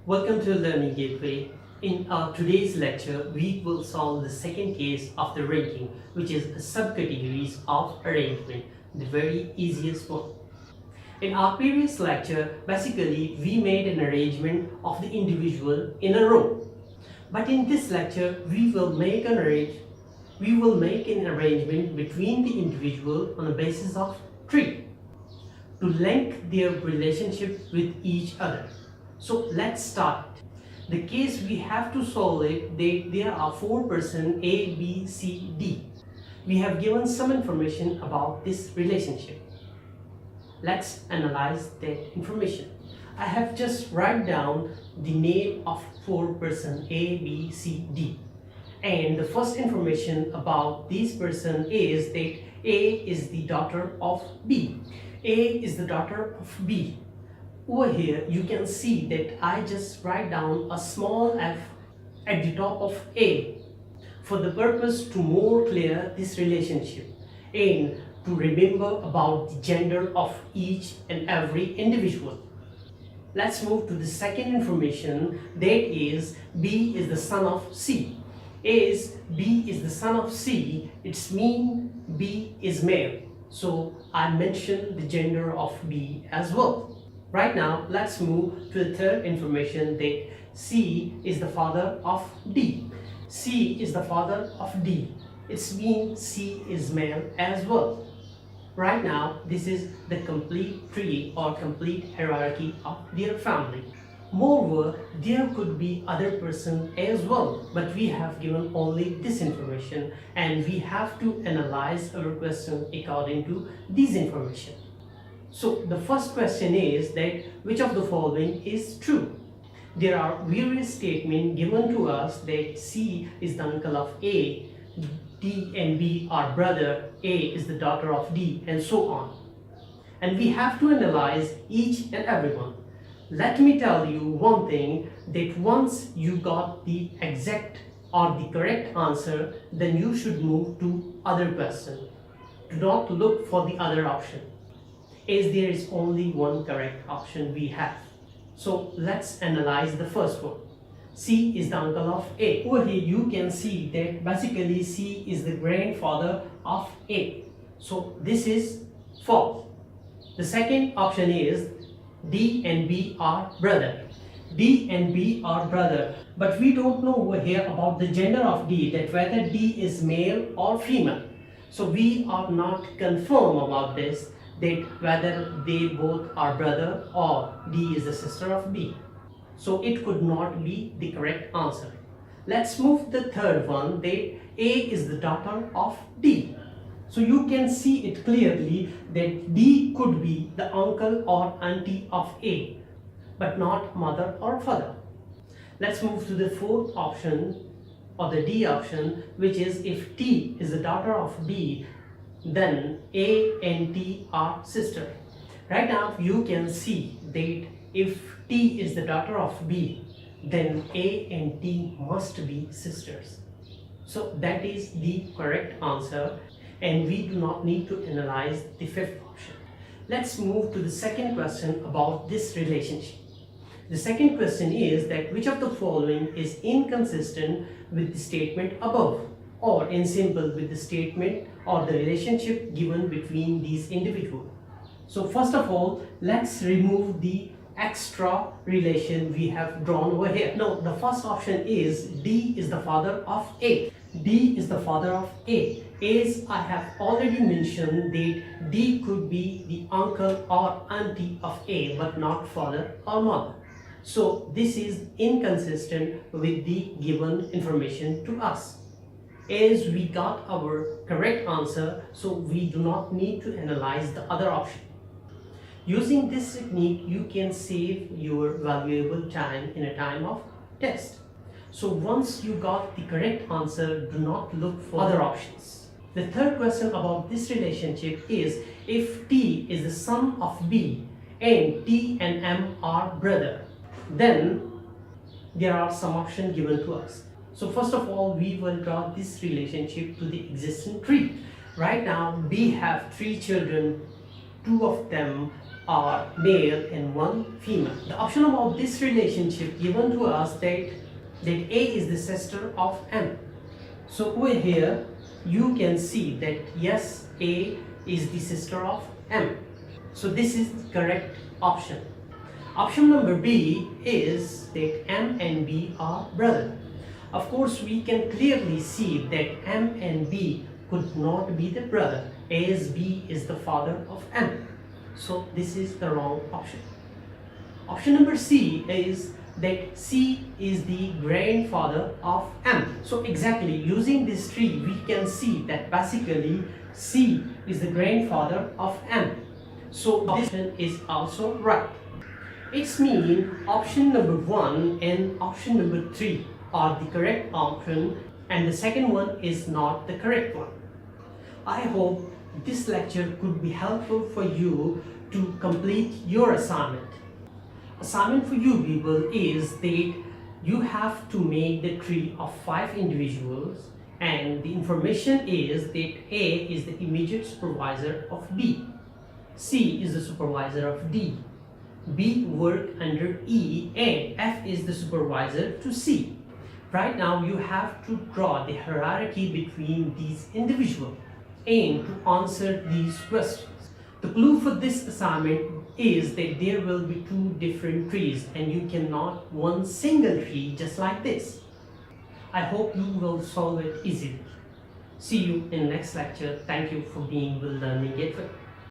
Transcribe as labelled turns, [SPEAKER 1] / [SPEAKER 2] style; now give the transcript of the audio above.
[SPEAKER 1] Welcome to Learning Gateway. In our today's lecture, we will solve the second case of the ranking, which is subcategories of arrangement, the very easiest one. In our previous lecture, basically we made an arrangement of the individual in a row. But in this lecture, we will make an arrangement between the individual on the basis of tree to link their relationship with each other. So let's start. The case we have to solve it, there are 4 persons A, B, C, D. We have given some information about this relationship. Let's analyze that information. I have just write down the name of 4 persons A, B, C, D. And the first information about this person is that A is the daughter of B. A is the daughter of B. Over here you can see that I just write down a small f at the top of A for the purpose to more clear this relationship and to remember about the gender of each and every individual. Let's move to the second information, that is B is the son of C. As B is the son of C, it's mean B is male. So I mentioned the gender of B as well. Right now, let's move to the third information, that C is the father of D. C is the father of D. It's mean C is male as well. Right now, this is the complete tree or complete hierarchy of their family. Moreover, there could be other person as well, but we have given only this information and we have to analyze our question according to this information. So the first question is that which of the following is true? There are various statements given to us that C is the uncle of A, D and B are brother, A is the daughter of D, and so on. And we have to analyze each and every one. Let me tell you one thing, that once you got the exact or the correct answer, then you should move to other question. Do not look for the other option, as there is only one correct option we have. So let's analyze the first one. C is the uncle of A. Over here you can see that basically C is the grandfather of A. So this is false. The second option is D and B are brother. D and B are brother. But we don't know over here about the gender of D, that whether D is male or female. So we are not confirmed about this, that whether they both are brother or D is the sister of B. So it could not be the correct answer. Let's move the third one, that A is the daughter of D. So you can see it clearly that D could be the uncle or auntie of A, but not mother or father. Let's move to the fourth option or the D option, which is if T is the daughter of B, then A and T are sister. Right now you can see that if T is the daughter of B, then A and T must be sisters. So that is the correct answer and we do not need to analyze the fifth option. Let's move to the second question about this relationship. The second question is that which of the following is inconsistent with the statement above, or in simple with the statement or the relationship given between these individuals. So first of all, let's remove the extra relation we have drawn over here. Now the first option is D is the father of A. D is the father of A. As I have already mentioned that D could be the uncle or auntie of A, but not father or mother. So this is inconsistent with the given information to us. As we got our correct answer, so we do not need to analyze the other option. Using this technique, you can save your valuable time in a time of test. So once you got the correct answer, do not look for other options. The third question about this relationship is if T is the son of B and T and M are brother, then there are some options given to us. So first of all, we will draw this relationship to the existing tree. Right now, we have 3 children, 2 of them are male and 1 female. The option about this relationship given to us that A is the sister of M. So over here you can see that yes, A is the sister of M. So this is the correct option. Option number B is that M and B are brother. Of course, we can clearly see that M and B could not be the brother, as B is the father of M. So this is the wrong option. Option number C is that C is the grandfather of M. So exactly using this tree, we can see that basically C is the grandfather of M. So this option is also right. It's mean option number 1 and option number 3 are the correct option and the second one is not the correct one. I hope this lecture could be helpful for you to complete your assignment. Assignment for you people is that you have to make the tree of 5 individuals and the information is that A is the immediate supervisor of B, C is the supervisor of D, B work under E and F is the supervisor to C. Right now you have to draw the hierarchy between these individuals and to answer these questions. The clue for this assignment is that there will be 2 different trees and you cannot one single tree just like this. I hope you will solve it easily. See you in next lecture. Thank you for being with Learning Gateway.